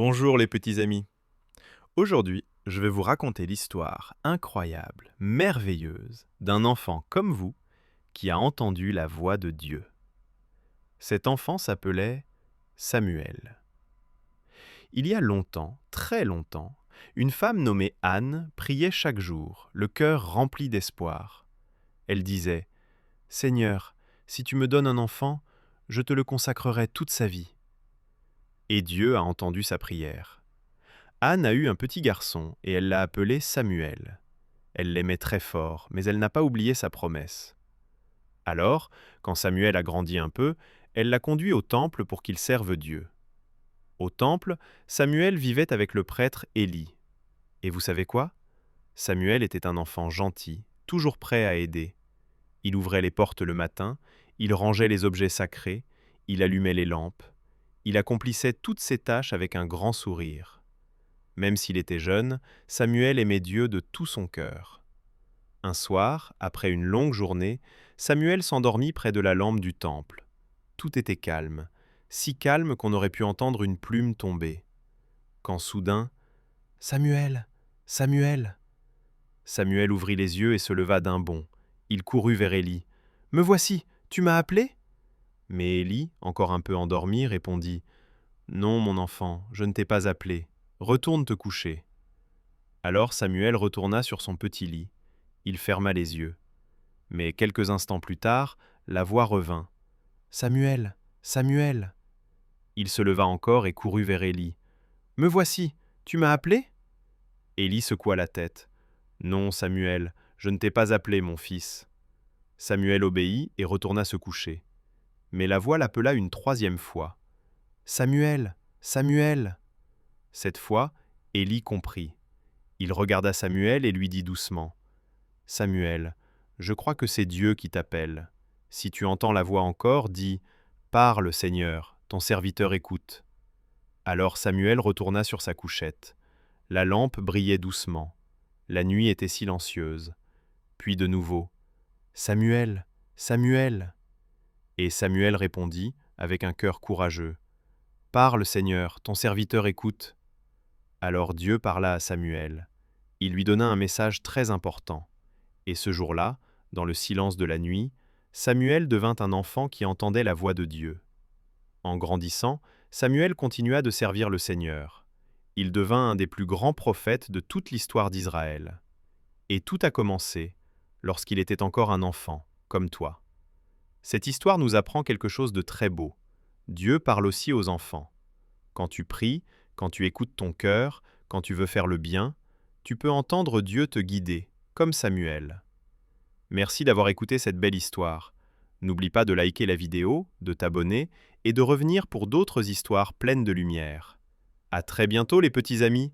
Bonjour les petits amis. Aujourd'hui, je vais vous raconter l'histoire incroyable, merveilleuse, d'un enfant comme vous qui a entendu la voix de Dieu. Cet enfant s'appelait Samuel. Il y a longtemps, très longtemps, une femme nommée Anne priait chaque jour, le cœur rempli d'espoir. Elle disait : « Seigneur, si tu me donnes un enfant, je te le consacrerai toute sa vie. » Et Dieu a entendu sa prière. Anne a eu un petit garçon et elle l'a appelé Samuel. Elle l'aimait très fort, mais elle n'a pas oublié sa promesse. Alors, quand Samuel a grandi un peu, elle l'a conduit au temple pour qu'il serve Dieu. Au temple, Samuel vivait avec le prêtre Élie. Et vous savez quoi ? Samuel était un enfant gentil, toujours prêt à aider. Il ouvrait les portes le matin, il rangeait les objets sacrés, il allumait les lampes, il accomplissait toutes ses tâches avec un grand sourire. Même s'il était jeune, Samuel aimait Dieu de tout son cœur. Un soir, après une longue journée, Samuel s'endormit près de la lampe du temple. Tout était calme, si calme qu'on aurait pu entendre une plume tomber. Quand soudain, « Samuel, Samuel !» Samuel ouvrit les yeux et se leva d'un bond. Il courut vers Élie. « Me voici, tu m'as appelé ?» Mais Élie, encore un peu endormi, répondit : « Non, mon enfant, je ne t'ai pas appelé. Retourne te coucher. » Alors Samuel retourna sur son petit lit. Il ferma les yeux. Mais quelques instants plus tard, la voix revint. « Samuel, Samuel !» Il se leva encore et courut vers Élie. « Me voici, tu m'as appelé ?» Élie secoua la tête. « Non, Samuel, je ne t'ai pas appelé, mon fils. » Samuel obéit et retourna se coucher. Mais la voix l'appela une troisième fois. « Samuel, Samuel !» Cette fois, Élie comprit. Il regarda Samuel et lui dit doucement : « Samuel, je crois que c'est Dieu qui t'appelle. Si tu entends la voix encore, dis : Parle, Seigneur, ton serviteur écoute. » Alors Samuel retourna sur sa couchette. La lampe brillait doucement. La nuit était silencieuse. Puis de nouveau : « Samuel, Samuel !» Et Samuel répondit, avec un cœur courageux : « Parle, Seigneur, ton serviteur écoute. » Alors Dieu parla à Samuel. Il lui donna un message très important. Et ce jour-là, dans le silence de la nuit, Samuel devint un enfant qui entendait la voix de Dieu. En grandissant, Samuel continua de servir le Seigneur. Il devint un des plus grands prophètes de toute l'histoire d'Israël. Et tout a commencé lorsqu'il était encore un enfant, comme toi. Cette histoire nous apprend quelque chose de très beau. Dieu parle aussi aux enfants. Quand tu pries, quand tu écoutes ton cœur, quand tu veux faire le bien, tu peux entendre Dieu te guider, comme Samuel. Merci d'avoir écouté cette belle histoire. N'oublie pas de liker la vidéo, de t'abonner et de revenir pour d'autres histoires pleines de lumière. À très bientôt les petits amis!